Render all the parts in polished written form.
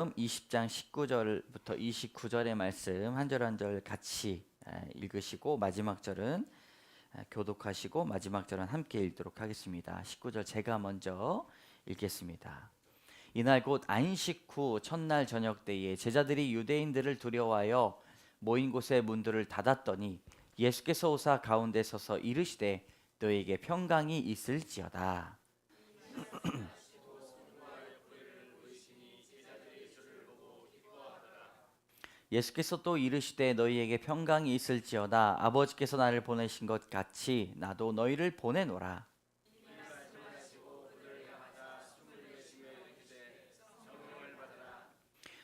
20장 19절부터 29절의 말씀 한 절 한 절 같이 읽으시고 마지막 절은 교독하시고 마지막 절은 함께 읽도록 하겠습니다. 19절 제가 먼저 읽겠습니다. 이날 곧 안식 후 첫날 저녁 때에 제자들이 유대인들을 두려워하여 모인 곳의 문들을 닫았더니 예수께서 오사 가운데 서서 이르시되 너에게 평강이 있을지어다. 예수께서 또 이르시되 너희에게 평강이 있을지어다. 아버지께서 나를 보내신 것 같이 나도 너희를 보내노라.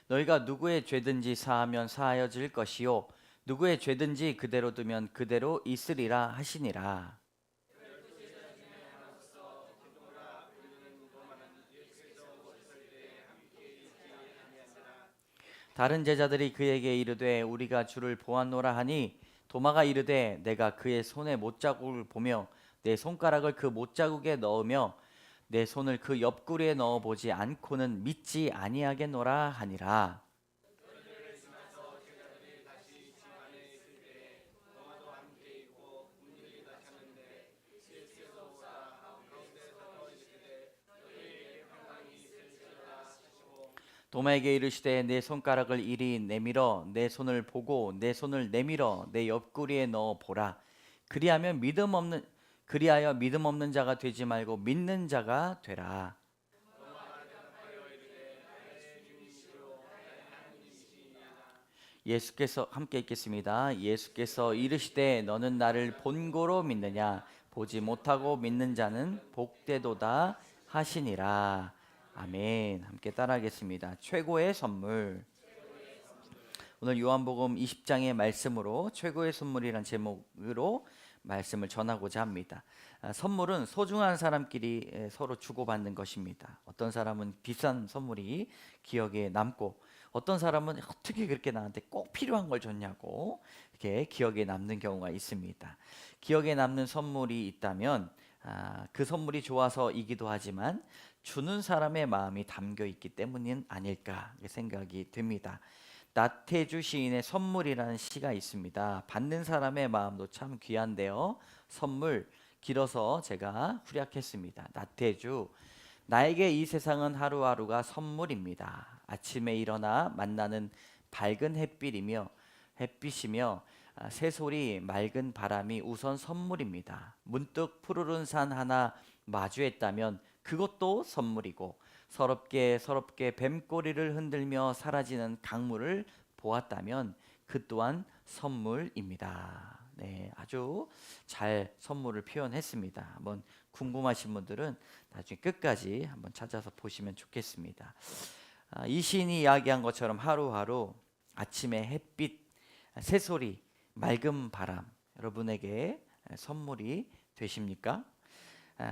너희가 누구의 죄든지 사하면 사하여질 것이요 누구의 죄든지 그대로 두면 그대로 있으리라 하시니라. 다른 제자들이 그에게 이르되 우리가 주를 보았노라 하니 도마가 이르되 내가 그의 손에 못자국을 보며 내 손가락을 그 못자국에 넣으며 내 손을 그 옆구리에 넣어 보지 않고는 믿지 아니하겠노라 하니라. 도마에게 이르시되 내 손가락을 이리 내밀어 내 손을 보고 내 손을 내밀어 내 옆구리에 넣어 보라. 그리하면 그리하여 믿음 없는 자가 되지 말고 믿는 자가 되라. 예수께서 함께 읽겠습니다. 예수께서 이르시되 너는 나를 본고로 믿느냐 보지 못하고 믿는 자는 복되도다 하시니라. 아멘. 함께 따라하겠습니다. 최고의 선물. 오늘 요한복음 20장의 말씀으로 최고의 선물이란 제목으로 말씀을 전하고자 합니다. 선물은 소중한 사람끼리 서로 주고받는 것입니다. 어떤 사람은 비싼 선물이 기억에 남고 어떤 사람은 어떻게 그렇게 나한테 꼭 필요한 걸 줬냐고 이렇게 기억에 남는 경우가 있습니다. 기억에 남는 선물이 있다면 그 선물이 좋아서이기도 하지만 주는 사람의 마음이 담겨 있기 때문은 아닐까 생각이 됩니다. 나태주 시인의 선물이라는 시가 있습니다. 받는 사람의 마음도 참 귀한데요. 선물 길어서 제가 후략했습니다. 나태주 나에게 이 세상은 하루하루가 선물입니다. 아침에 일어나 만나는 밝은 햇빛이며 새소리 맑은 바람이 우선 선물입니다. 문득 푸르른 산 하나 마주했다면 그것도 선물이고 서럽게 뱀꼬리를 흔들며 사라지는 강물을 보았다면 그 또한 선물입니다. 네, 아주 잘 선물을 표현했습니다. 한번 궁금하신 분들은 나중에 끝까지 한번 찾아서 보시면 좋겠습니다. 이 시인이 이야기한 것처럼 하루하루 아침에 햇빛, 새소리, 맑은 바람 여러분에게 선물이 되십니까?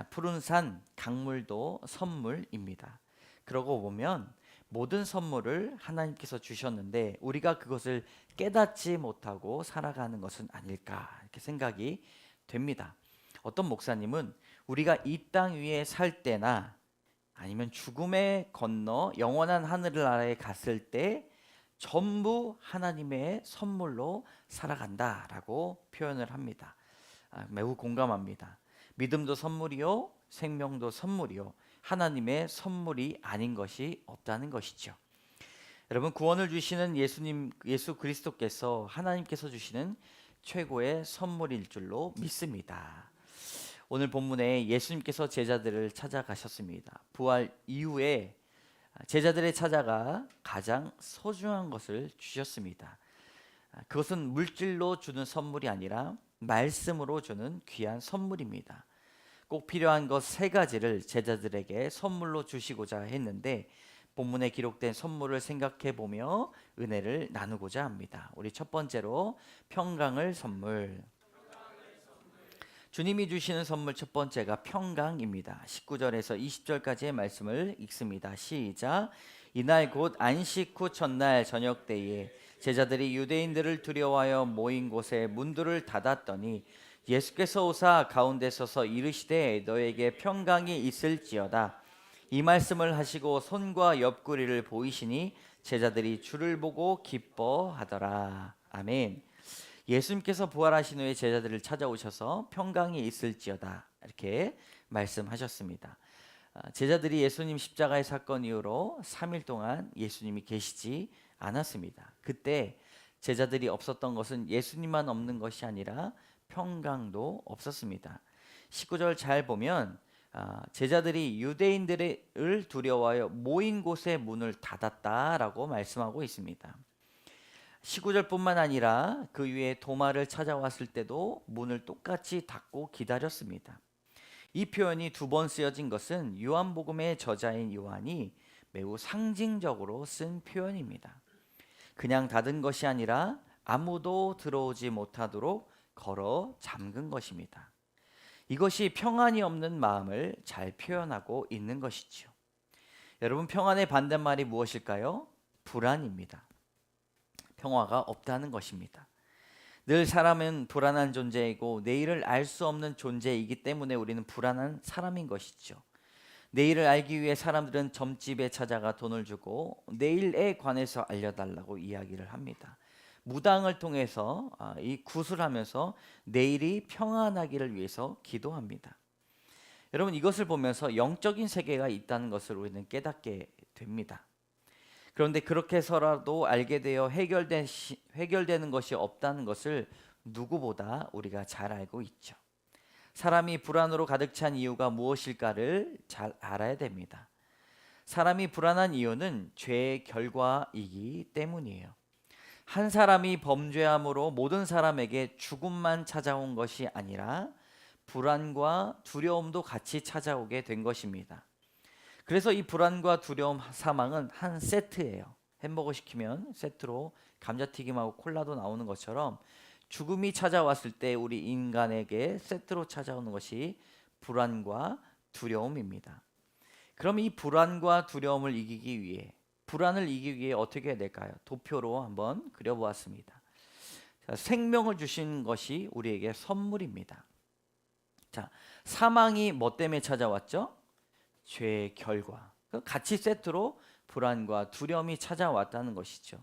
푸른 산, 강물도 선물입니다. 그러고 보면 모든 선물을 하나님께서 주셨는데 우리가 그것을 깨닫지 못하고 살아가는 것은 아닐까 이렇게 생각이 됩니다. 어떤 목사님은 우리가 이 땅 위에 살 때나 아니면 죽음에 건너 영원한 하늘나라에 갔을 때 전부 하나님의 선물로 살아간다라고 표현을 합니다. 매우 공감합니다. 믿음도 선물이요, 생명도 선물이요, 하나님의 선물이 아닌 것이 없다는 것이죠. 여러분 구원을 주시는 예수 그리스도께서 하나님께서 주시는 최고의 선물일 줄로 믿습니다. 오늘 본문에 예수님께서 제자들을 찾아가셨습니다. 부활 이후에 제자들의 찾아가 가장 소중한 것을 주셨습니다. 그것은 물질로 주는 선물이 아니라 말씀으로 주는 귀한 선물입니다. 꼭 필요한 것 세 가지를 제자들에게 선물로 주시고자 했는데 본문에 기록된 선물을 생각해 보며 은혜를 나누고자 합니다. 우리 첫 번째로 평강을 선물. 주님이 주시는 선물 첫 번째가 평강입니다. 19절에서 20절까지의 말씀을 읽습니다. 시작. 이날 곧 안식 후 첫날 저녁 때에 제자들이 유대인들을 두려워하여 모인 곳에 문들을 닫았더니 예수께서 오사 가운데 서서 이르시되 너에게 평강이 있을지어다. 이 말씀을 하시고 손과 옆구리를 보이시니 제자들이 주를 보고 기뻐하더라. 아멘. 예수님께서 부활하신 후에 제자들을 찾아오셔서 평강이 있을지어다 이렇게 말씀하셨습니다. 제자들이 예수님 십자가의 사건 이후로 3일 동안 예수님이 계시지 않았습니다. 그때 제자들이 없었던 것은 예수님만 없는 것이 아니라 평강도 없었습니다. 19절 잘 보면 제자들이 유대인들을 두려워하여 모인 곳에 문을 닫았다라고 말씀하고 있습니다. 19절뿐만 아니라 그 위에 도마를 찾아왔을 때도 문을 똑같이 닫고 기다렸습니다. 이 표현이 두 번 쓰여진 것은 요한복음의 저자인 요한이 매우 상징적으로 쓴 표현입니다. 그냥 닫은 것이 아니라 아무도 들어오지 못하도록 걸어 잠근 것입니다. 이것이 평안이 없는 마음을 잘 표현하고 있는 것이죠. 여러분, 평안의 반대말이 무엇일까요? 불안입니다. 평화가 없다는 것입니다. 늘 사람은 불안한 존재이고 내일을 알 수 없는 존재이기 때문에 우리는 불안한 사람인 것이죠. 내일을 알기 위해 사람들은 점집에 찾아가 돈을 주고 내일에 관해서 알려달라고 이야기를 합니다. 무당을 통해서 이 구슬하면서 내일이 평안하기를 위해서 기도합니다. 여러분, 이것을 보면서 영적인 세계가 있다는 것을 우리는 깨닫게 됩니다. 그런데 그렇게 해서라도 알게 되어 해결되는 것이 없다는 것을 누구보다 우리가 잘 알고 있죠. 사람이 불안으로 가득 찬 이유가 무엇일까를 잘 알아야 됩니다. 사람이 불안한 이유는 죄의 결과이기 때문이에요. 한 사람이 범죄함으로 모든 사람에게 죽음만 찾아온 것이 아니라 불안과 두려움도 같이 찾아오게 된 것입니다. 그래서 이 불안과 두려움, 사망은 한 세트예요. 햄버거 시키면 세트로 감자튀김하고 콜라도 나오는 것처럼 죽음이 찾아왔을 때 우리 인간에게 세트로 찾아오는 것이 불안과 두려움입니다. 그럼 이 불안과 두려움을 이기기 위해, 불안을 이기기 위해 어떻게 해야 될까요? 도표로 한번 그려보았습니다. 자, 생명을 주신 것이 우리에게 선물입니다. 자, 사망이 뭐 때문에 찾아왔죠? 죄의 결과. 같이 세트로 불안과 두려움이 찾아왔다는 것이죠.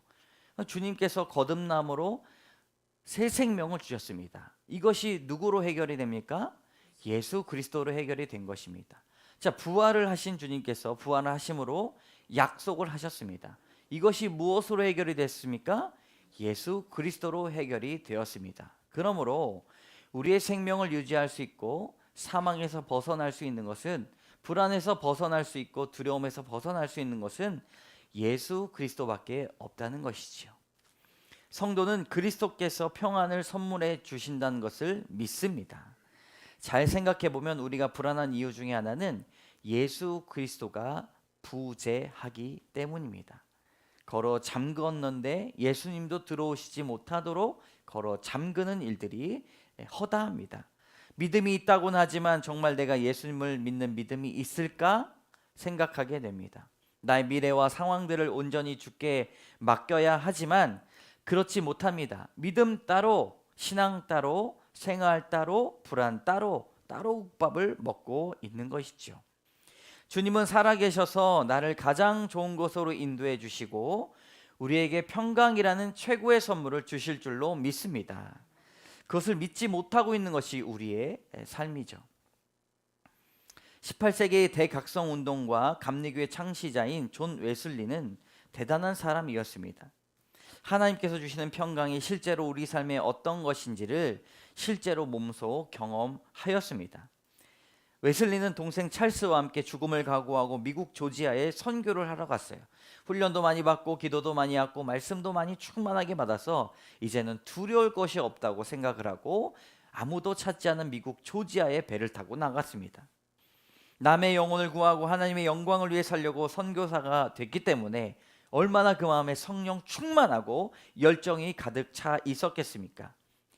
주님께서 거듭남으로 새 생명을 주셨습니다. 이것이 누구로 해결이 됩니까? 예수 그리스도로 해결이 된 것입니다. 자, 부활을 하신 주님께서 부활을 하심으로 약속을 하셨습니다. 이것이 무엇으로 해결이 됐습니까? 예수 그리스도로 해결이 되었습니다. 그러므로 우리의 생명을 유지할 수 있고 사망에서 벗어날 수 있는 것은, 불안에서 벗어날 수 있고 두려움에서 벗어날 수 있는 것은 예수 그리스도밖에 없다는 것이지요. 성도는 그리스도께서 평안을 선물해 주신다는 것을 믿습니다. 잘 생각해 보면 우리가 불안한 이유 중에 하나는 예수 그리스도가 부재하기 때문입니다. 걸어 잠궜는데 예수님도 들어오시지 못하도록 걸어 잠그는 일들이 허다합니다. 믿음이 있다고는 하지만 정말 내가 예수님을 믿는 믿음이 있을까 생각하게 됩니다. 나의 미래와 상황들을 온전히 주께 맡겨야 하지만 그렇지 못합니다. 믿음 따로, 신앙 따로, 생활 따로, 불안 따로, 따로 국밥을 먹고 있는 것이죠. 주님은 살아계셔서 나를 가장 좋은 곳으로 인도해 주시고 우리에게 평강이라는 최고의 선물을 주실 줄로 믿습니다. 그것을 믿지 못하고 있는 것이 우리의 삶이죠. 18세기의 대각성 운동과 감리교의 창시자인 존 웨슬리는 대단한 사람이었습니다. 하나님께서 주시는 평강이 실제로 우리 삶에 어떤 것인지를 실제로 몸소 경험하였습니다. 웨슬리는 동생 찰스와 함께 죽음을 각오하고 미국 조지아에 선교를 하러 갔어요. 훈련도 많이 받고 기도도 많이 하고 말씀도 많이 충만하게 받아서 이제는 두려울 것이 없다고 생각을 하고 아무도 찾지 않은 미국 조지아에 배를 타고 나갔습니다. 남의 영혼을 구하고 하나님의 영광을 위해 살려고 선교사가 됐기 때문에 얼마나 그 마음에 성령 충만하고 열정이 가득 차 있었겠습니까?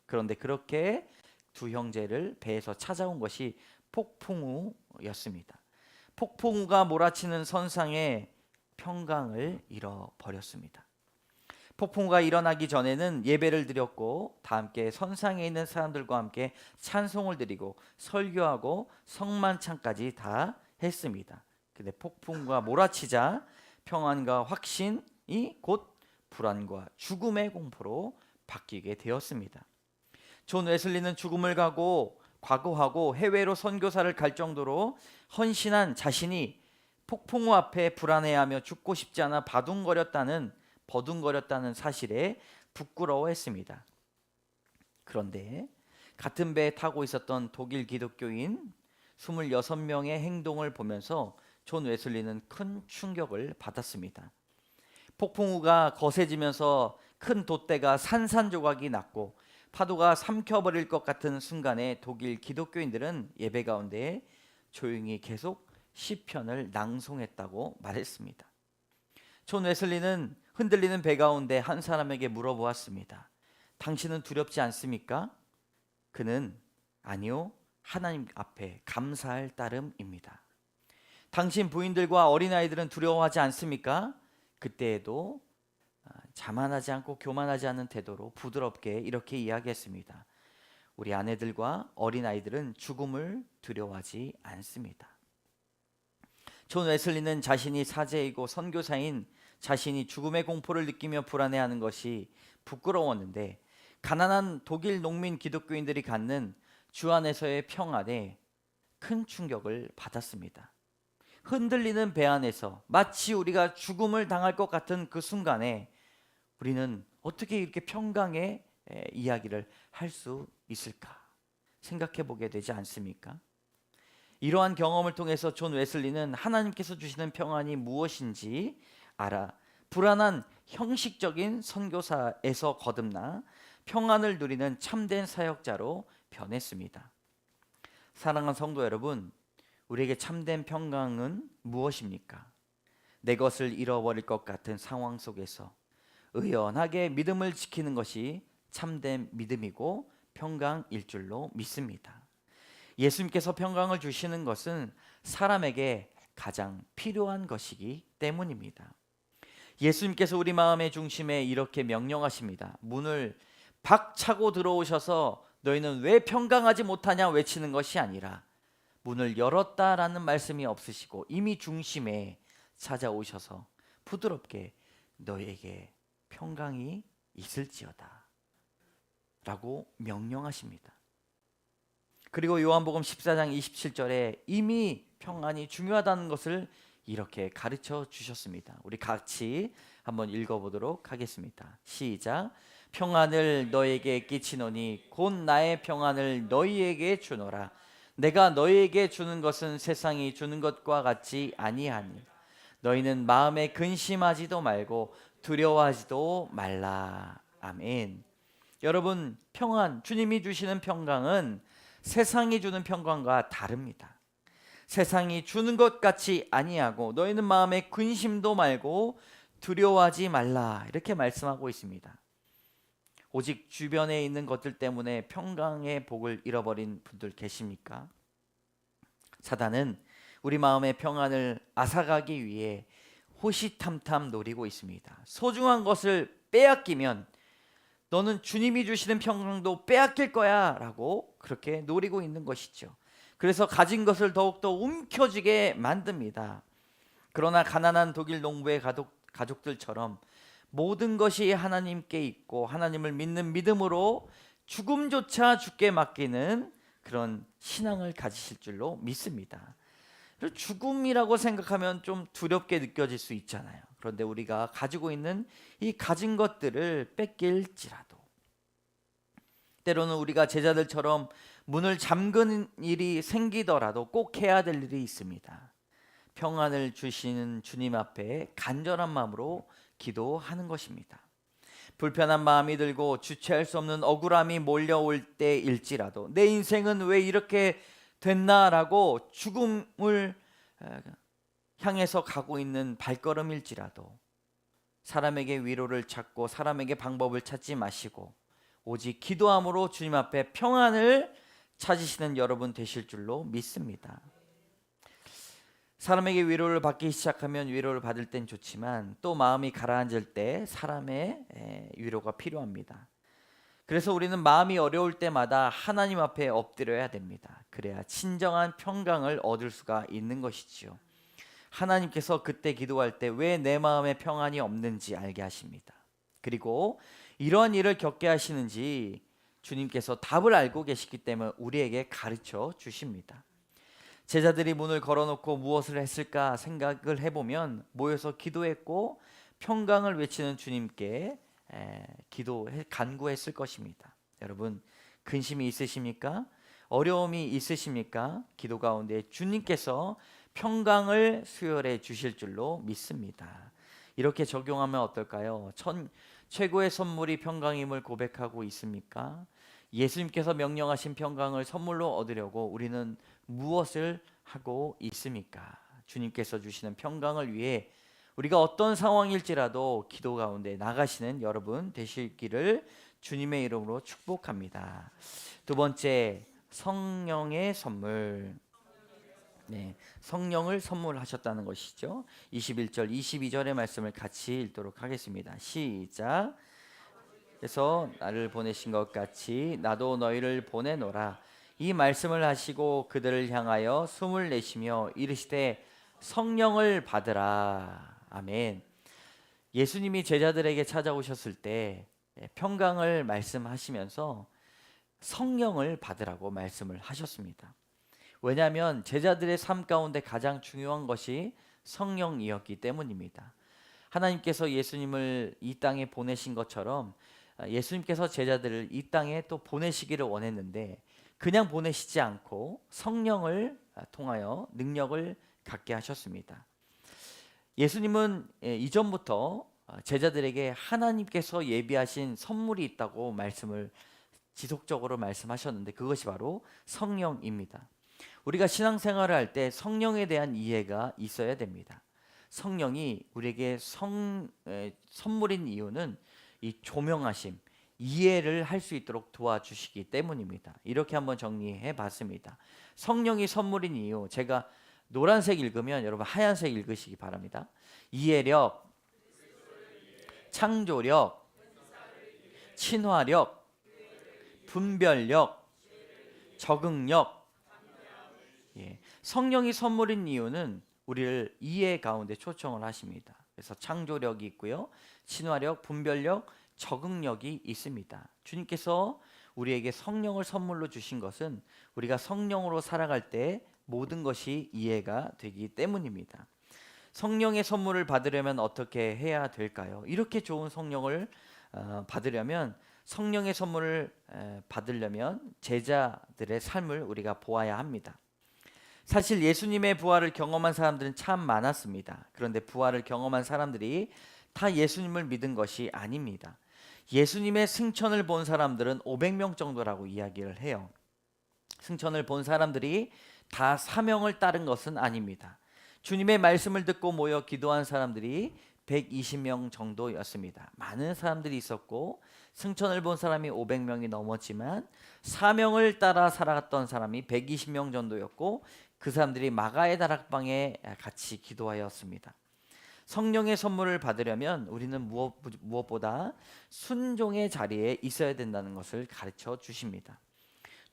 그런데 그렇게 두 형제를 배에서 찾아온 것이 폭풍우였습니다. 폭풍우가 몰아치는 선상에 평강을 잃어버렸습니다. 폭풍우가 일어나기 전에는 예배를 드렸고 다 함께 선상에 있는 사람들과 함께 찬송을 드리고 설교하고 성만찬까지 다 했습니다. 근데 폭풍우가 몰아치자 평안과 확신 곧 불안과 죽음의 공포로 바뀌게 되었습니다. 존 웨슬리는 죽음을 각오하고 해외로 선교사를 갈 정도로 헌신한 자신이 폭풍우 앞에 불안해하며 죽고 싶지 않아 버둥거렸다는 사실에 부끄러워했습니다. 그런데 같은 배에 타고 있었던 독일 기독교인 26명의 행동을 보면서 존 웨슬리는 큰 충격을 받았습니다. 폭풍우가 거세지면서 큰 돛대가 산산조각이 났고 파도가 삼켜버릴 것 같은 순간에 독일 기독교인들은 예배 가운데 조용히 계속 시편을 낭송했다고 말했습니다. 존 웨슬리는 흔들리는 배 가운데 한 사람에게 물어보았습니다. 당신은 두렵지 않습니까? 그는 아니요, 하나님 앞에 감사할 따름입니다. 당신 부인들과 어린아이들은 두려워하지 않습니까? 그때에도 자만하지 않고 교만하지 않은 태도로 부드럽게 이렇게 이야기했습니다. 우리 아내들과 어린아이들은 죽음을 두려워하지 않습니다. 존 웨슬리는 자신이 사제이고 선교사인 자신이 죽음의 공포를 느끼며 불안해하는 것이 부끄러웠는데 가난한 독일 농민 기독교인들이 갖는 주 안에서의 평안에 큰 충격을 받았습니다. 흔들리는 배 안에서 마치 우리가 죽음을 당할 것 같은 그 순간에 우리는 어떻게 이렇게 평강의 이야기를 할 수 있을까 생각해 보게 되지 않습니까? 이러한 경험을 통해서 존 웨슬리는 하나님께서 주시는 평안이 무엇인지 알아 불안한 형식적인 선교사에서 거듭나 평안을 누리는 참된 사역자로 변했습니다. 사랑하는 성도 여러분, 우리에게 참된 평강은 무엇입니까? 내 것을 잃어버릴 것 같은 상황 속에서 의연하게 믿음을 지키는 것이 참된 믿음이고 평강일 줄로 믿습니다. 예수님께서 평강을 주시는 것은 사람에게 가장 필요한 것이기 때문입니다. 예수님께서 우리 마음의 중심에 이렇게 명령하십니다. 문을 박차고 들어오셔서 너희는 왜 평강하지 못하냐 외치는 것이 아니라 문을 열었다라는 말씀이 없으시고 이미 중심에 찾아오셔서 부드럽게 너희에게 평강이 있을지어다 라고 명령하십니다. 그리고 요한복음 14장 27절에 이미 평안이 중요하다는 것을 이렇게 가르쳐 주셨습니다. 우리 같이 한번 읽어보도록 하겠습니다. 시작. 평안을 너에게 끼치노니 곧 나의 평안을 너희에게 주노라. 내가 너희에게 주는 것은 세상이 주는 것과 같지 아니하니 너희는 마음에 근심하지도 말고 두려워하지도 말라. 아멘. 여러분, 평안, 주님이 주시는 평강은 세상이 주는 평강과 다릅니다. 세상이 주는 것 같이 아니하고 너희는 마음에 근심도 말고 두려워하지 말라 이렇게 말씀하고 있습니다. 오직 주변에 있는 것들 때문에 평강의 복을 잃어버린 분들 계십니까? 사단은 우리 마음의 평안을 앗아가기 위해 호시탐탐 노리고 있습니다. 소중한 것을 빼앗기면 너는 주님이 주시는 평강도 빼앗길 거야 라고 그렇게 노리고 있는 것이죠. 그래서 가진 것을 더욱더 움켜쥐게 만듭니다. 그러나 가난한 독일 농부의 가족들처럼 모든 것이 하나님께 있고 하나님을 믿는 믿음으로 죽음조차 주께 맡기는 그런 신앙을 가지실 줄로 믿습니다. 죽음이라고 생각하면 좀 두렵게 느껴질 수 있잖아요. 그런데 우리가 가지고 있는 이 가진 것들을 뺏길지라도 때로는 우리가 제자들처럼 문을 잠그는 일이 생기더라도 꼭 해야 될 일이 있습니다. 평안을 주시는 주님 앞에 간절한 마음으로 기도하는 것입니다. 불편한 마음이 들고 주체할 수 없는 억울함이 몰려올 때일지라도 내 인생은 왜 이렇게 됐나라고 죽음을 향해서 가고 있는 발걸음일지라도 사람에게 위로를 찾고 사람에게 방법을 찾지 마시고 오직 기도함으로 주님 앞에 평안을 찾으시는 여러분 되실 줄로 믿습니다. 사람에게 위로를 받기 시작하면 위로를 받을 땐 좋지만 또 마음이 가라앉을 때 사람의 위로가 필요합니다. 그래서 우리는 마음이 어려울 때마다 하나님 앞에 엎드려야 됩니다. 그래야 진정한 평강을 얻을 수가 있는 것이지요. 하나님께서 그때 기도할 때 왜 내 마음에 평안이 없는지 알게 하십니다. 그리고 이런 일을 겪게 하시는지 주님께서 답을 알고 계시기 때문에 우리에게 가르쳐 주십니다. 제자들이 문을 걸어놓고 무엇을 했을까 생각을 해보면 모여서 기도했고 평강을 외치는 주님께 간구했을 것입니다. 여러분, 근심이 있으십니까? 어려움이 있으십니까? 기도 가운데 주님께서 평강을 수혈해 주실 줄로 믿습니다. 이렇게 적용하면 어떨까요? 최고의 선물이 평강임을 고백하고 있습니까? 예수님께서 명령하신 평강을 선물로 얻으려고 우리는 무엇을 하고 있습니까? 주님께서 주시는 평강을 위해 우리가 어떤 상황일지라도 기도 가운데 나가시는 여러분 되시기를 주님의 이름으로 축복합니다. 두 번째, 성령의 선물. 네, 성령을 선물하셨다는 것이죠. 21절, 22절의 말씀을 같이 읽도록 하겠습니다. 시작. 그래서 나를 보내신 것 같이 나도 너희를 보내노라. 이 말씀을 하시고 그들을 향하여 숨을 내쉬며 이르시되 성령을 받으라. 아멘. 예수님이 제자들에게 찾아오셨을 때 평강을 말씀하시면서 성령을 받으라고 말씀을 하셨습니다. 왜냐하면 제자들의 삶 가운데 가장 중요한 것이 성령이었기 때문입니다. 하나님께서 예수님을 이 땅에 보내신 것처럼 예수님께서 제자들을 이 땅에 또 보내시기를 원했는데 그냥 보내시지 않고 성령을 통하여 능력을 갖게 하셨습니다. 예수님은 이전부터 제자들에게 하나님께서 예비하신 선물이 있다고 말씀을 지속적으로 말씀하셨는데 그것이 바로 성령입니다. 우리가 신앙생활을 할 때 성령에 대한 이해가 있어야 됩니다. 성령이 우리에게 선물인 이유는 이 조명하심, 이해를 할 수 있도록 도와주시기 때문입니다. 이렇게 한번 정리해 봤습니다. 성령이 선물인 이유, 제가 노란색 읽으면 여러분 하얀색 읽으시기 바랍니다. 이해력, 창조력, 친화력, 분별력, 적응력. 성령이 선물인 이유는 우리를 이해 가운데 초청을 하십니다. 그래서 창조력이 있고요, 친화력, 분별력, 적응력이 있습니다. 주님께서 우리에게 성령을 선물로 주신 것은 우리가 성령으로 살아갈 때 모든 것이 이해가 되기 때문입니다. 성령의 선물을 받으려면 어떻게 해야 될까요? 이렇게 좋은 성령을 받으려면 성령의 선물을 받으려면 제자들의 삶을 우리가 보아야 합니다. 사실 예수님의 부활을 경험한 사람들은 참 많았습니다. 그런데 부활을 경험한 사람들이 다 예수님을 믿은 것이 아닙니다. 예수님의 승천을 본 사람들은 500명 정도라고 이야기를 해요. 승천을 본 사람들이 다 사명을 따른 것은 아닙니다. 주님의 말씀을 듣고 모여 기도한 사람들이 120명 정도였습니다. 많은 사람들이 있었고 승천을 본 사람이 500명이 넘었지만 사명을 따라 살아갔던 사람이 120명 정도였고 그 사람들이 마가의 다락방에 같이 기도하였습니다. 성령의 선물을 받으려면 우리는 무엇보다 순종의 자리에 있어야 된다는 것을 가르쳐 주십니다.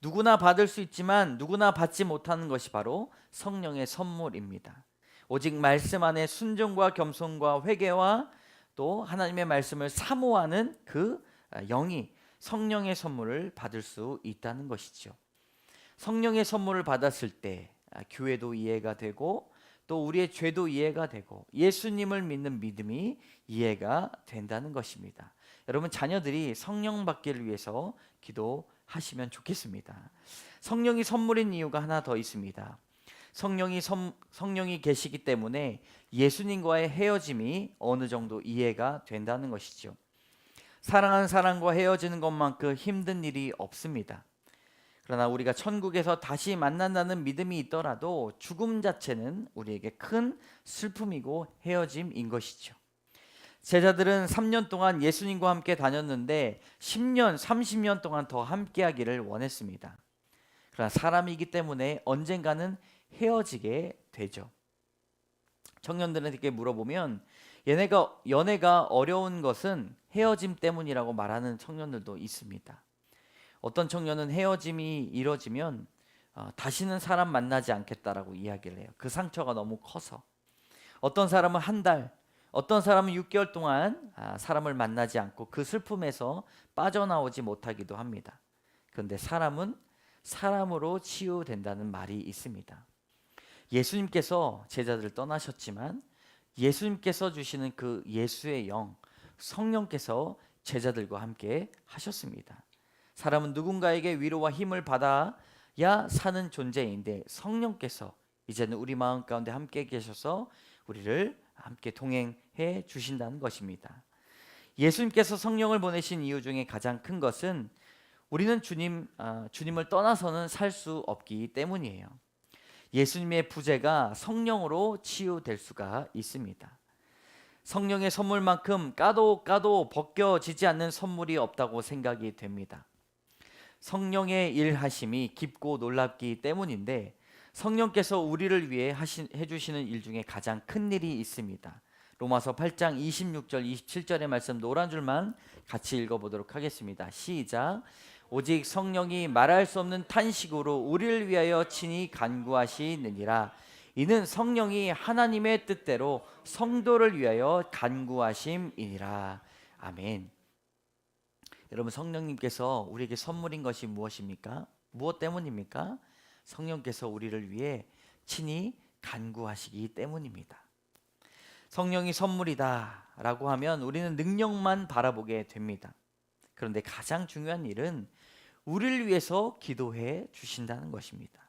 누구나 받을 수 있지만 누구나 받지 못하는 것이 바로 성령의 선물입니다. 오직 말씀 안에 순종과 겸손과 회개와 또 하나님의 말씀을 사모하는 그 영이 성령의 선물을 받을 수 있다는 것이죠. 성령의 선물을 받았을 때 교회도 이해가 되고 또 우리의 죄도 이해가 되고 예수님을 믿는 믿음이 이해가 된다는 것입니다. 여러분, 자녀들이 성령 받기를 위해서 기도하시면 좋겠습니다. 성령이 선물인 이유가 하나 더 있습니다. 성령이 계시기 때문에 예수님과의 헤어짐이 어느 정도 이해가 된다는 것이죠. 사랑하는 사람과 헤어지는 것만큼 힘든 일이 없습니다. 그러나 우리가 천국에서 다시 만난다는 믿음이 있더라도 죽음 자체는 우리에게 큰 슬픔이고 헤어짐인 것이죠. 제자들은 3년 동안 예수님과 함께 다녔는데 10년, 30년 동안 더 함께 하기를 원했습니다. 그러나 사람이기 때문에 언젠가는 헤어지게 되죠. 청년들에게 물어보면 연애가 어려운 것은 헤어짐 때문이라고 말하는 청년들도 있습니다. 어떤 청년은 헤어짐이 이뤄지면 다시는 사람 만나지 않겠다라고 이야기를 해요. 그 상처가 너무 커서. 어떤 사람은 한 달, 어떤 사람은 6개월 동안 사람을 만나지 않고 그 슬픔에서 빠져나오지 못하기도 합니다. 그런데 사람은 사람으로 치유된다는 말이 있습니다. 예수님께서 제자들을 떠나셨지만 예수님께서 주시는 그 예수의 영, 성령께서 제자들과 함께 하셨습니다. 사람은 누군가에게 위로와 힘을 받아야 사는 존재인데 성령께서 이제는 우리 마음 가운데 함께 계셔서 우리를 함께 동행해 주신다는 것입니다. 예수님께서 성령을 보내신 이유 중에 가장 큰 것은 우리는 주님을 떠나서는 살 수 없기 때문이에요. 예수님의 부재가 성령으로 치유될 수가 있습니다. 성령의 선물만큼 까도 벗겨지지 않는 선물이 없다고 생각이 됩니다. 성령의 일하심이 깊고 놀랍기 때문인데 성령께서 우리를 위해 해주시는 일 중에 가장 큰 일이 있습니다. 로마서 8장 26절 27절의 말씀 노란 줄만 같이 읽어보도록 하겠습니다. 시작. 오직 성령이 말할 수 없는 탄식으로 우리를 위하여 친히 간구하시느니라. 이는 성령이 하나님의 뜻대로 성도를 위하여 간구하심이니라. 아멘. 여러분, 성령님께서 우리에게 선물인 것이 무엇입니까? 무엇 때문입니까? 성령께서 우리를 위해 친히 간구하시기 때문입니다. 성령이 선물이다 라고 하면 우리는 능력만 바라보게 됩니다. 그런데 가장 중요한 일은 우리를 위해서 기도해 주신다는 것입니다.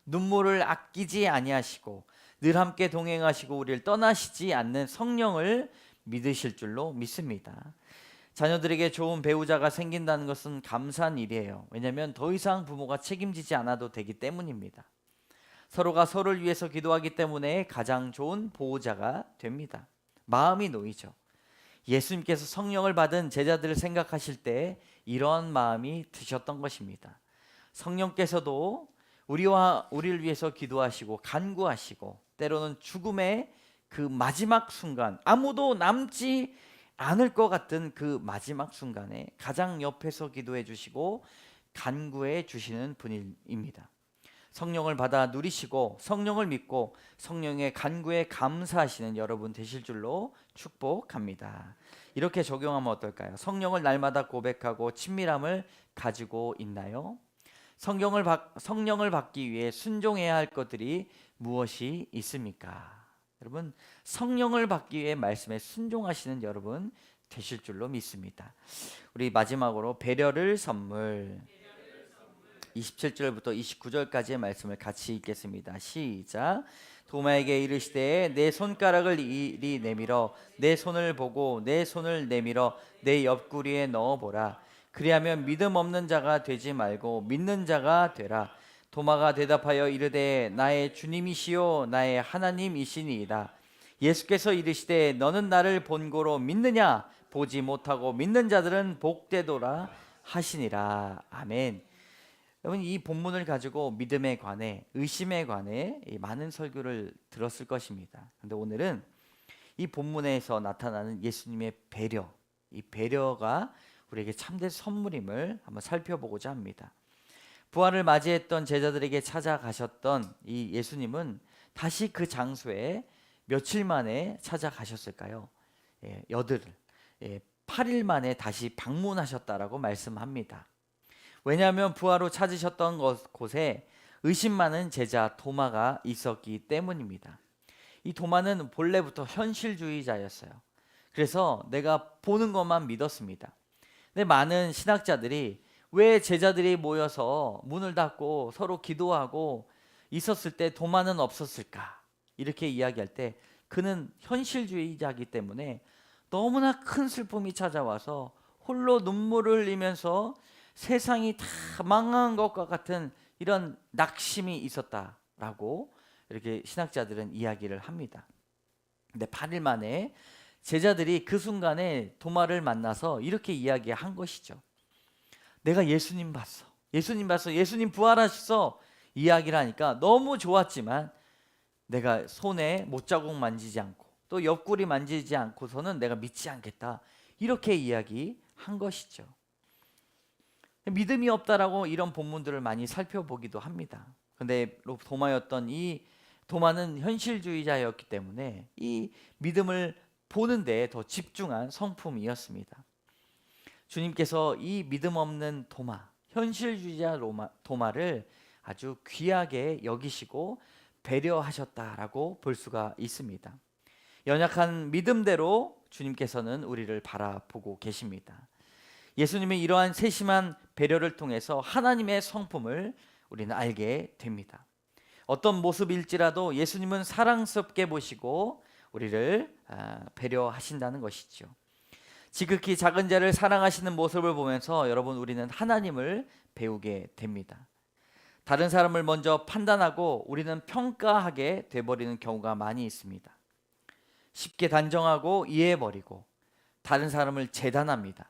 눈물을 아끼지 아니하시고 늘 함께 동행하시고 우리를 떠나시지 않는 성령을 믿으실 줄로 믿습니다. 자녀들에게 좋은 배우자가 생긴다는 것은 감사한 일이에요. 왜냐하면 더 이상 부모가 책임지지 않아도 되기 때문입니다. 서로가 서로를 위해서 기도하기 때문에 가장 좋은 보호자가 됩니다. 마음이 놓이죠. 예수님께서 성령을 받은 제자들을 생각하실 때 이런 마음이 드셨던 것입니다. 성령께서도 우리를 위해서 기도하시고 간구하시고 때로는 죽음의 그 마지막 순간, 아무도 남지 않을 것 같은 그 마지막 순간에 가장 옆에서 기도해 주시고 간구해 주시는 분입니다. 성령을 받아 누리시고 성령을 믿고 성령의 간구에 감사하시는 여러분 되실 줄로 축복합니다. 이렇게 적용하면 어떨까요? 성령을 날마다 고백하고 친밀함을 가지고 있나요? 성령을 받기 위해 순종해야 할 것들이 무엇이 있습니까? 여러분, 성령을 받기 위해 말씀에 순종하시는 여러분 되실 줄로 믿습니다. 우리 마지막으로 배려를 선물 27절부터 29절까지의 말씀을 같이 읽겠습니다. 시작. 도마에게 이르시되 내 손가락을 이리 내밀어 내 손을 보고 내 손을 내밀어 내 옆구리에 넣어보라. 그리하면 믿음 없는 자가 되지 말고 믿는 자가 되라. 도마가 대답하여 이르되 나의 주님이시요 나의 하나님이시니이다. 예수께서 이르시되 너는 나를 본고로 믿느냐? 보지 못하고 믿는 자들은 복되도라 하시니라. 아멘. 여러분, 이 본문을 가지고 믿음에 관해, 의심에 관해 많은 설교를 들었을 것입니다. 그런데 오늘은 이 본문에서 나타나는 예수님의 배려, 이 배려가 우리에게 참된 선물임을 한번 살펴보고자 합니다. 부활을 맞이했던 제자들에게 찾아가셨던 이 예수님은 다시 그 장소에 며칠 만에 찾아가셨을까요? 여들 8일 만에 다시 방문하셨다라고 말씀합니다. 왜냐하면 부활 후 찾으셨던 곳에 의심 많은 제자 도마가 있었기 때문입니다. 이 도마는 본래부터 현실주의자였어요. 그래서 내가 보는 것만 믿었습니다. 근데 많은 신학자들이 왜 제자들이 모여서 문을 닫고 서로 기도하고 있었을 때 도마는 없었을까? 이렇게 이야기할 때 그는 현실주의자이기 때문에 너무나 큰 슬픔이 찾아와서 홀로 눈물을 흘리면서 세상이 다 망한 것과 같은 이런 낙심이 있었다라고 이렇게 신학자들은 이야기를 합니다. 근데 8일 만에 제자들이 그 순간에 도마를 만나서 이렇게 이야기한 것이죠. 내가 예수님 봤어. 예수님 봤어. 예수님 부활하셨어. 이야기를 하니까 너무 좋았지만 내가 손에 못자국 만지지 않고 또 옆구리 만지지 않고서는 내가 믿지 않겠다. 이렇게 이야기한 것이죠. 믿음이 없다라고 이런 본문들을 많이 살펴보기도 합니다. 근데 도마였던 이 도마는 현실주의자였기 때문에 이 믿음을 보는데 더 집중한 성품이었습니다. 주님께서 이 믿음 없는 도마, 현실주의자 도마를 아주 귀하게 여기시고 배려하셨다라고 볼 수가 있습니다. 연약한 믿음대로 주님께서는 우리를 바라보고 계십니다. 예수님의 이러한 세심한 배려를 통해서 하나님의 성품을 우리는 알게 됩니다. 어떤 모습일지라도 예수님은 사랑스럽게 보시고 우리를 배려하신다는 것이죠. 지극히 작은 자를 사랑하시는 모습을 보면서 여러분, 우리는 하나님을 배우게 됩니다. 다른 사람을 먼저 판단하고 우리는 평가하게 돼버리는 경우가 많이 있습니다. 쉽게 단정하고 이해해버리고 다른 사람을 재단합니다.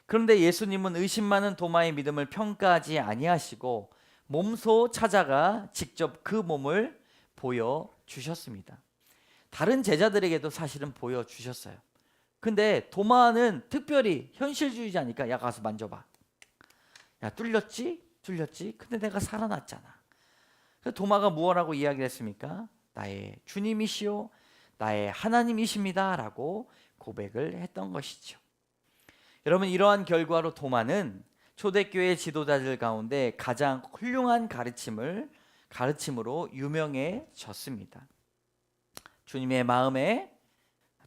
그런데 예수님은 의심 많은 도마의 믿음을 평가하지 아니하시고 몸소 찾아가 직접 그 몸을 보여주셨습니다. 다른 제자들에게도 사실은 보여주셨어요. 근데 도마는 특별히 현실주의자니까, 야 가서 만져봐. 야 뚫렸지? 근데 내가 살아났잖아. 그래서 도마가 무엇라고 이야기를 했습니까? 나의 주님이시오, 나의 하나님이십니다 라고 고백을 했던 것이죠. 여러분, 이러한 결과로 도마는 초대교회 지도자들 가운데 가장 훌륭한 가르침으로 유명해졌습니다. 주님의 마음에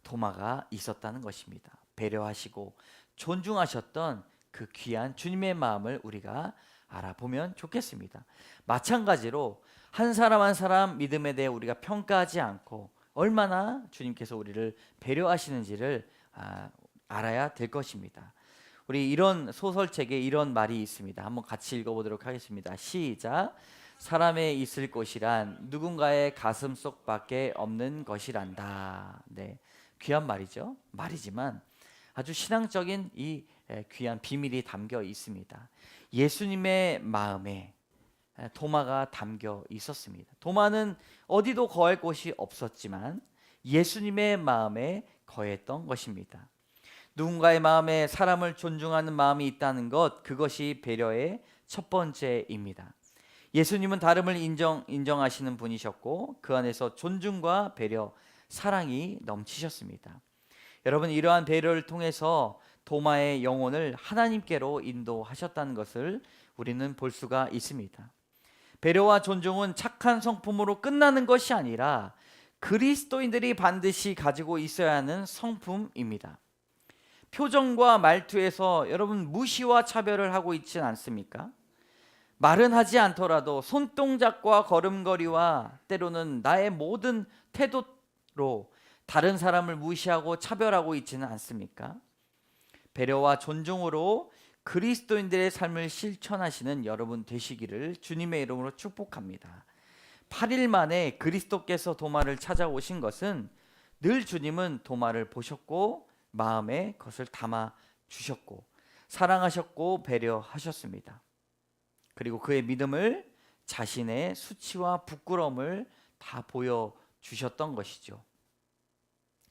도마가 있었다는 것입니다. 배려하시고 존중하셨던 그 귀한 주님의 마음을 우리가 알아보면 좋겠습니다. 마찬가지로 한 사람 한 사람 믿음에 대해 우리가 평가하지 않고 얼마나 주님께서 우리를 배려하시는지를 알아야 될 것입니다. 우리 이런 소설책에 이런 말이 있습니다. 한번 같이 읽어보도록 하겠습니다. 시작. 사람의 있을 곳이란 누군가의 가슴 속밖에 없는 것이란다. 네, 귀한 말이지만 아주 신앙적인 이 귀한 비밀이 담겨 있습니다. 예수님의 마음에 도마가 담겨 있었습니다. 도마는 어디도 거할 곳이 없었지만 예수님의 마음에 거했던 것입니다. 누군가의 마음에 사람을 존중하는 마음이 있다는 것, 그것이 배려의 첫 번째입니다. 예수님은 다름을 인정하시는 분이셨고 그 안에서 존중과 배려, 사랑이 넘치셨습니다. 여러분, 이러한 배려를 통해서 도마의 영혼을 하나님께로 인도하셨다는 것을 우리는 볼 수가 있습니다. 배려와 존중은 착한 성품으로 끝나는 것이 아니라 그리스도인들이 반드시 가지고 있어야 하는 성품입니다. 표정과 말투에서 여러분 무시와 차별을 하고 있지는 않습니까? 말은 하지 않더라도 손동작과 걸음걸이와 때로는 나의 모든 태도로 다른 사람을 무시하고 차별하고 있지는 않습니까? 배려와 존중으로 그리스도인들의 삶을 실천하시는 여러분 되시기를 주님의 이름으로 축복합니다. 8일 만에 그리스도께서 도마를 찾아오신 것은 늘 주님은 도마를 보셨고 마음에 그것을 담아 주셨고 사랑하셨고 배려하셨습니다. 그리고 그의 믿음을, 자신의 수치와 부끄러움을 다 보여주셨던 것이죠.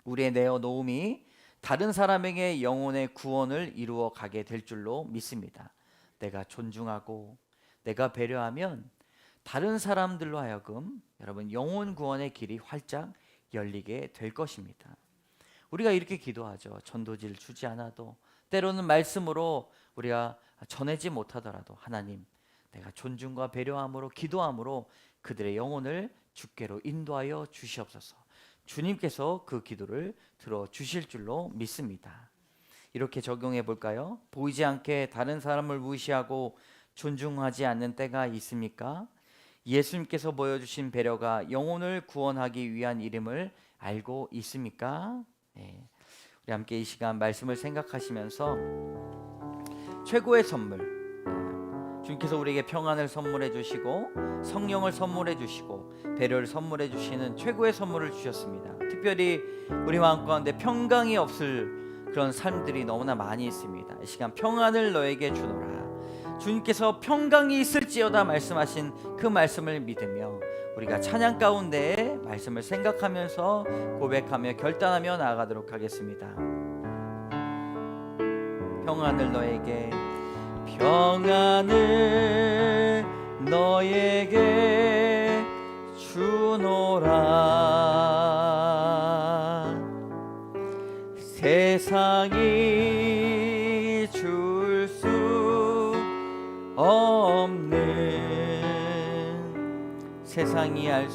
우리의 내어놓음이 다른 사람에게 영혼의 구원을 이루어 가게 될 줄로 믿습니다. 내가 존중하고 내가 배려하면 다른 사람들로 하여금 여러분 영혼 구원의 길이 활짝 열리게 될 것입니다. 우리가 이렇게 기도하죠. 전도지를 주지 않아도, 때로는 말씀으로 우리가 전하지 못하더라도 하나님, 내가 존중과 배려함으로 기도함으로 그들의 영혼을 주께로 인도하여 주시옵소서. 주님께서 그 기도를 들어주실 줄로 믿습니다. 이렇게 적용해 볼까요? 보이지 않게 다른 사람을 무시하고 존중하지 않는 때가 있습니까? 예수님께서 보여주신 배려가 영혼을 구원하기 위한 일임을 알고 있습니까? 네. 우리 함께 이 시간 말씀을 생각하시면서 최고의 선물, 주님께서 우리에게 평안을 선물해 주시고 성령을 선물해 주시고 배려를 선물해 주시는 최고의 선물을 주셨습니다. 특별히 우리 마음 가운데 평강이 없을 그런 삶들이 너무나 많이 있습니다. 이 시간 평안을 너에게 주노라, 주님께서 평강이 있을지어다 말씀하신 그 말씀을 믿으며 우리가 찬양 가운데 말씀을 생각하면서 고백하며 결단하며 나아가도록 하겠습니다. 평안을 너에게, 평안을 너에게 주노라. 세상이 줄 수 없는 세상이 알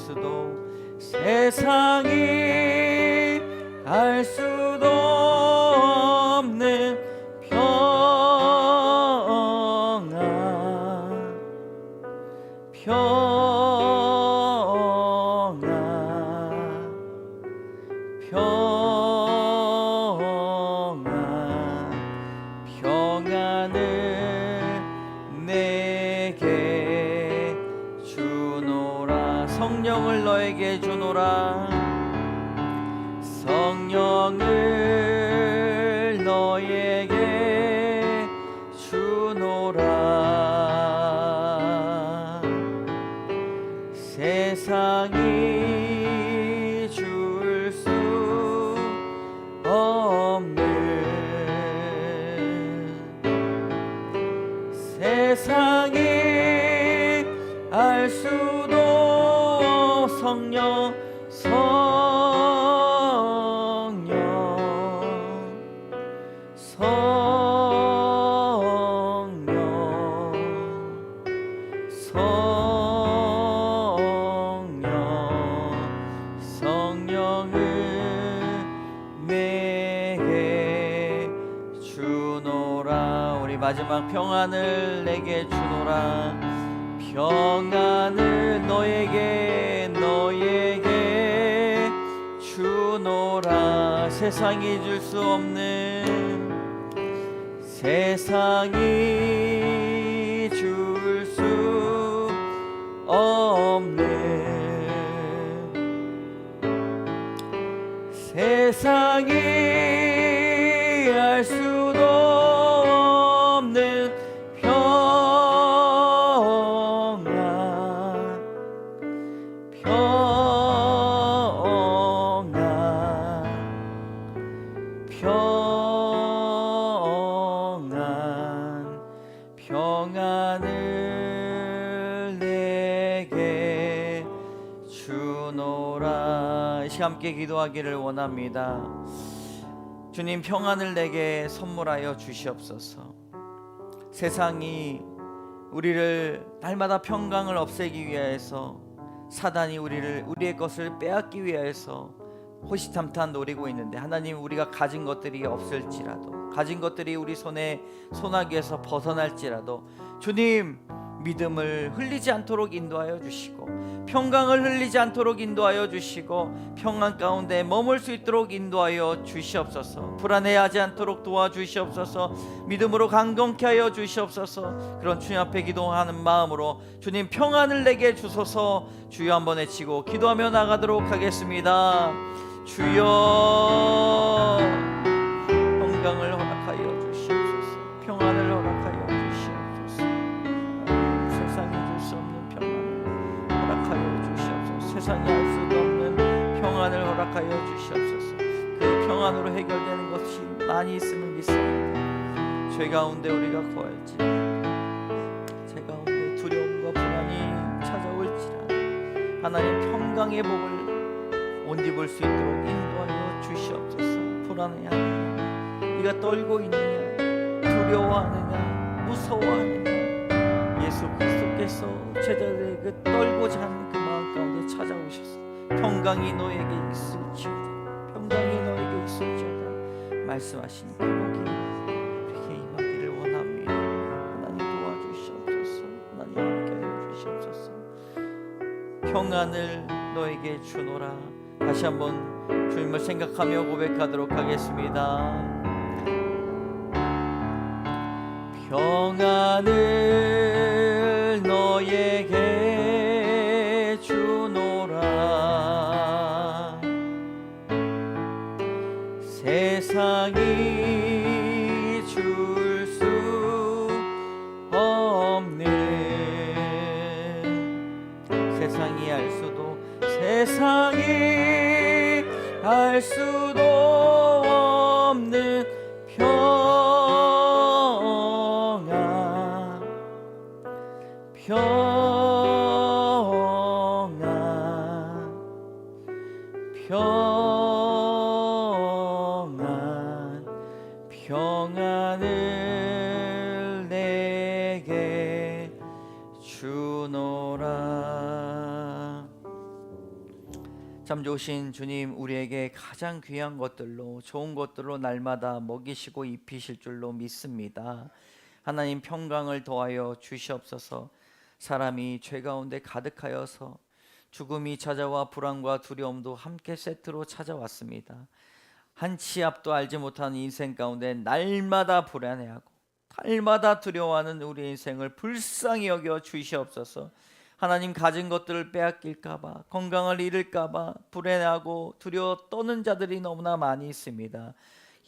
수도 없는 평안을 내게 주노라. 성령을 너에게 주노라. 성령을 너에게 주노라. 세상이 줄 수 없는 세상이 알 수도 성령 성령을 내게 주노라. 우리 마지막 평안을 내게 주노라. 평안을 너에게 주노라. 세상이 줄 수 없는 세상이 줄 수 없는 세상이 알 수도 없는 평안을 내게 주노라. 이 시간 함께 기도하기를 원합니다. 주님, 평안을 내게 선물하여 주시옵소서. 세상이 우리를 날마다 평강을 없애기 위해서, 사단이 우리의 것을 빼앗기 위해서 호시탐탐 노리고 있는데, 하나님, 우리가 가진 것들이 없을지라도, 가진 것들이 우리 손아귀에서 벗어날지라도 주님, 믿음을 흘리지 않도록 인도하여 주시고, 평강을 흘리지 않도록 인도하여 주시고, 평안 가운데 머물 수 있도록 인도하여 주시옵소서. 불안해하지 않도록 도와주시옵소서. 믿음으로 강건케 하여 주시옵소서. 그런 주님 앞에 기도하는 마음으로 주님, 평안을 내게 주소서. 주여 한번 외치고 기도하며 나가도록 하겠습니다. 주여, 평강을 허락하여 주시옵소서. 평안을 허락하여 주시옵소서. 세상이 줄 수 없는 평안을 허락하여 주시옵소서. 세상이 알 수도 없는 평안을 허락하여 주시옵소서. 그 평안으로 해결되는 것이 많이 있음을 믿습니다. 죄 가운데 우리가 거할지, 죄 가운데 두려움과 불안이 찾아올지라 하나님, 평강의 복을 옷 입을 수 있도록 인도하여 주시옵소서. 불안해하느냐, 네가 떨고 있느냐, 두려워하느냐, 무서워하느냐, 예수 그리스도께서 제자들의 그 떨고자 하는 그 마음 가운데 찾아오셔서 평강이 너에게 있을지어다, 평강이 너에게 있을지어다 말씀하신 그 복이 우리에게 임하기를 원합니다. 하나님 도와주시옵소서. 하나님 함께하여 주시옵소서. 평안을 너에게 주노라. 다시 한번 주님을 생각하며 고백하도록 하겠습니다. 평안을 너에게 주노라. 세상이 줄 수 없는, 세상이 알 수도, 세상이 알 수도 없는 평안, 평안을 내게 주노라. 참 좋으신 주님, 우리에게 가장 귀한 것들로, 좋은 것들로 날마다 먹이시고 입히실 줄로 믿습니다. 하나님, 평강을 더하여 주시옵소서. 사람이 죄 가운데 가득하여서 죽음이 찾아와 불안과 두려움도 함께 세트로 찾아왔습니다. 한 치 앞도 알지 못하는 인생 가운데 날마다 불안해하고 날마다 두려워하는 우리 인생을 불쌍히 여겨 주시옵소서. 하나님, 가진 것들을 빼앗길까봐, 건강을 잃을까봐 불안해하고 두려워 떠는 자들이 너무나 많이 있습니다.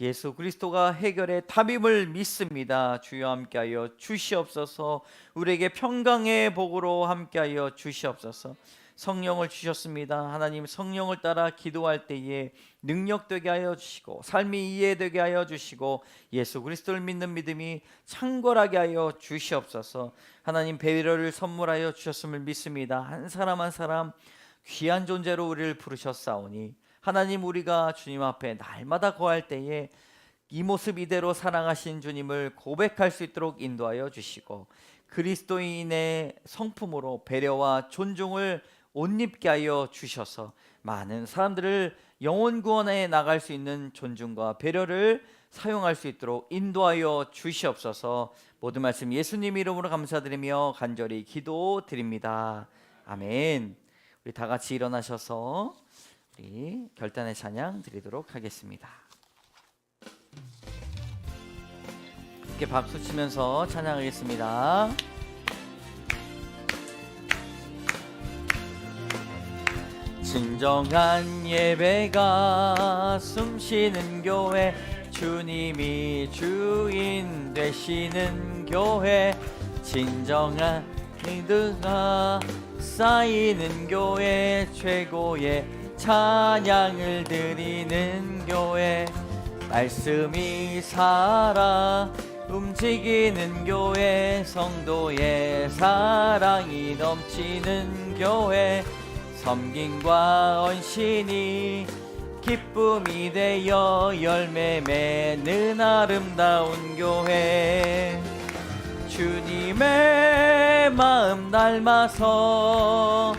예수 그리스도가 해결의 답임을 믿습니다. 주여 함께하여 주시옵소서. 우리에게 평강의 복으로 함께하여 주시옵소서. 성령을 주셨습니다. 하나님, 성령을 따라 기도할 때에 능력되게 하여 주시고 삶이 이해되게 하여 주시고 예수 그리스도를 믿는 믿음이 창궐하게 하여 주시옵소서. 하나님, 배려를 선물하여 주셨음을 믿습니다. 한 사람 한 사람 귀한 존재로 우리를 부르셨사오니 하나님, 우리가 주님 앞에 날마다 거할 때에 이 모습 이대로 사랑하신 주님을 고백할 수 있도록 인도하여 주시고 그리스도인의 성품으로 배려와 존중을 옷 입게 하여 주셔서 많은 사람들을 영혼 구원에 나갈 수 있는 존중과 배려를 사용할 수 있도록 인도하여 주시옵소서. 모든 말씀 예수님 이름으로 감사드리며 간절히 기도드립니다. 아멘. 우리 다 같이 일어나셔서 우리 결단의 찬양 드리도록 하겠습니다. 함께 박수 치면서 찬양하겠습니다. 진정한 예배가 숨쉬는 교회, 주님이 주인 되시는 교회, 진정한 믿음가 쌓이는 교회, 최고의 찬양을 드리는 교회, 말씀이 살아 움직이는 교회, 성도의 사랑이 넘치는 교회, 섬김과 헌신이 기쁨이 되어 열매 맺는 아름다운 교회, 주님의 마음 닮아서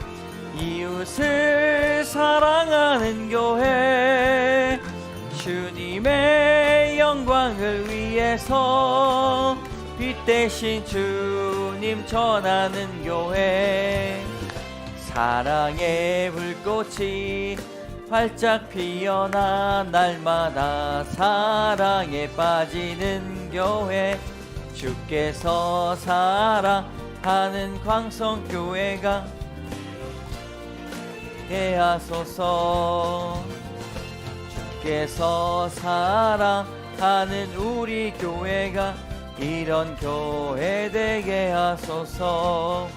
이웃을 사랑하는 교회, 주님의 영광을 위해서 빛 대신 주님 전하는 교회, 사랑의 불꽃이 활짝 피어나 날마다 사랑에 빠지는 교회, 주께서 사랑하는 광성교회가 되하소서. 주께서 사랑하는 우리 교회가 이런 교회 되게 하소서.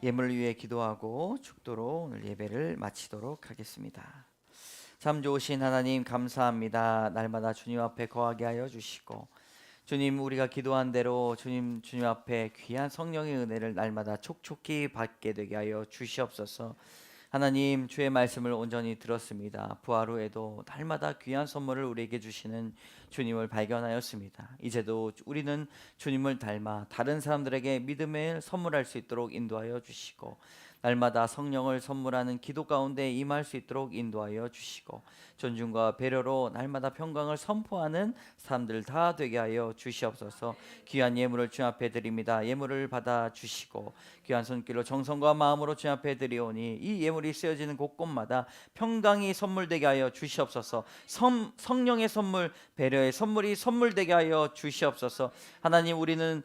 예물을 위해 기도하고 축도로 오늘 예배를 마치도록 하겠습니다. 참 좋으신 하나님, 감사합니다. 날마다 주님 앞에 거하게 하여 주시고 주님, 우리가 기도한 대로 주님 앞에 귀한 성령의 은혜를 날마다 촉촉히 받게 되게 하여 주시옵소서. 하나님, 주의 말씀을 온전히 들었습니다. 부활 후에도 날마다 귀한 선물을 우리에게 주시는 주님을 발견하였습니다. 이제도 우리는 주님을 닮아 다른 사람들에게 믿음을 선물할 수 있도록 인도하여 주시고 날마다 성령을 선물하는 기도 가운데 임할 수 있도록 인도하여 주시고 존중과 배려로 날마다 평강을 선포하는 사람들 다 되게 하여 주시옵소서. 귀한 예물을 주님 앞에 드립니다. 예물을 받아 주시고 귀한 손길로 정성과 마음으로 주님 앞에 드리오니 이 예물이 쓰여지는 곳곳마다 평강이 선물되게 하여 주시옵소서. 성령의 선물, 배려의 선물이 선물되게 하여 주시옵소서. 하나님, 우리는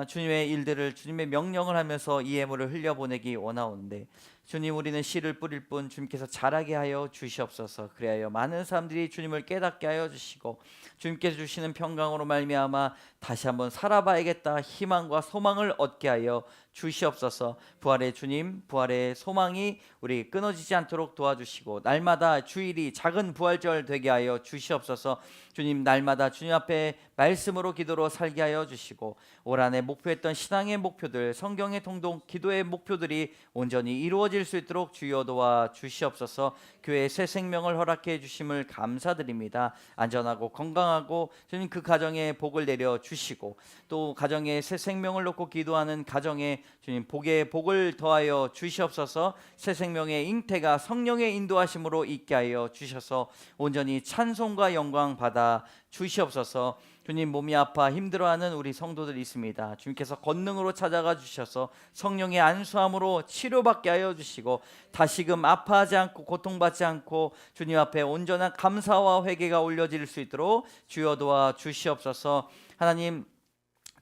주님의 일들을 주님의 명령을 하면서 이 예물을 흘려보내기 원하오는데 주님, 우리는 씨를 뿌릴 뿐 주님께서 자라게 하여 주시옵소서. 그리하여 많은 사람들이 주님을 깨닫게 하여 주시고 주님께서 주시는 평강으로 말미암아 다시 한번 살아봐야겠다 희망과 소망을 얻게 하여 주시옵소서. 부활의 주님, 부활의 소망이 우리 끊어지지 않도록 도와주시고 날마다 주일이 작은 부활절 되게 하여 주시옵소서. 주님, 날마다 주님 앞에 말씀으로 기도로 살게 하여 주시고 올 한해 목표했던 신앙의 목표들, 성경의 통독, 기도의 목표들이 온전히 이루어질 이루어질 수 있도록 주여 도와 주시옵소서. 교회에 새 생명을 허락해 주심을 감사드립니다. 안전하고 건강하고 주님 그 가정에 복을 내려 주시고 또 가정에 새 생명을 놓고 기도하는 가정에 주님 복에 복을 더하여 주시옵소서. 새 생명의 잉태가 성령의 인도하심으로 있게 하여 주셔서 온전히 찬송과 영광 받아 주시옵소서. 주님 몸이 아파 힘들어하는 우리 성도들이 있습니다. 주님께서 권능으로 찾아가 주셔서 성령의 안수함으로 치료받게 하여 주시고 다시금 아파하지 않고 고통받지 않고 주님 앞에 온전한 감사와 회개가 올려질 수 있도록 주여 도와 주시옵소서. 하나님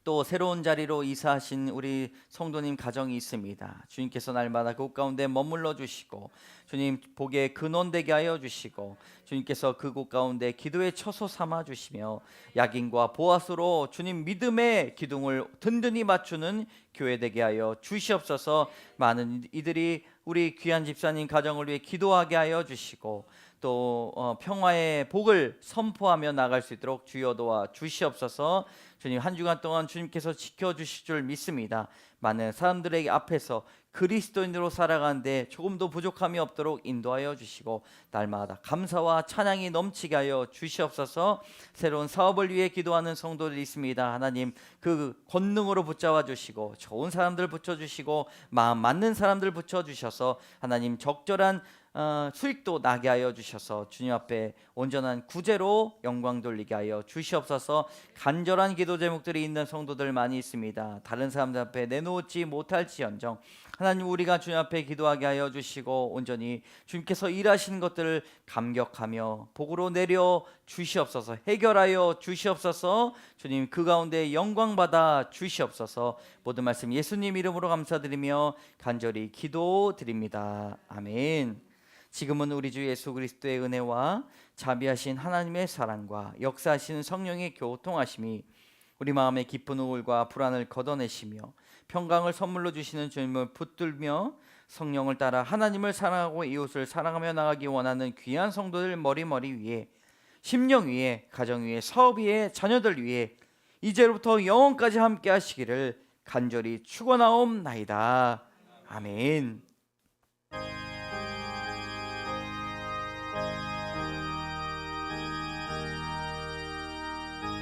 또 새로운 자리로 이사하신 우리 성도님 가정이 있습니다. 주님께서 날마다 그곳 가운데 머물러 주시고 주님 복의 근원 되게 하여 주시고 주님께서 그곳 가운데 기도의 처소 삼아 주시며 약인과 보아스로 주님 믿음의 기둥을 든든히 맞추는 교회 되게 하여 주시옵소서. 많은 이들이 우리 귀한 집사님 가정을 위해 기도하게 하여 주시고 또 평화의 복을 선포하며 나갈 수 있도록 주여 도와 주시옵소서. 주님 한 주간 동안 주님께서 지켜주실 줄 믿습니다. 많은 사람들에게 앞에서 그리스도인으로 살아가는데 조금도 부족함이 없도록 인도하여 주시고 날마다 감사와 찬양이 넘치게 하여 주시옵소서. 새로운 사업을 위해 기도하는 성도들이 있습니다. 하나님 그 권능으로 붙잡아 주시고 좋은 사람들 붙여주시고 마음 맞는 사람들 붙여주셔서 하나님 적절한 수익도 나게 하여 주셔서 주님 앞에 온전한 구제로 영광 돌리게 하여 주시옵소서. 간절한 기도 제목들이 있는 성도들 많이 있습니다. 다른 사람들 앞에 내놓지 못할지언정 하나님 우리가 주님 앞에 기도하게 하여 주시고 온전히 주님께서 일하신 것들을 감격하며 복으로 내려 주시옵소서. 해결하여 주시옵소서. 주님 그 가운데 영광 받아 주시옵소서. 모든 말씀 예수님 이름으로 감사드리며 간절히 기도드립니다. 아멘. 지금은 우리 주 예수 그리스도의 은혜와 자비하신 하나님의 사랑과 역사하시는 성령의 교통하심이 우리 마음의 깊은 우울과 불안을 걷어내시며 평강을 선물로 주시는 주님을 붙들며 성령을 따라 하나님을 사랑하고 이웃을 사랑하며 나가기 원하는 귀한 성도들 머리머리 위에 심령 위에 가정 위에 사업 위에 자녀들 위에 이제로부터 영원까지 함께 하시기를 간절히 축원하옵나이다. 아멘.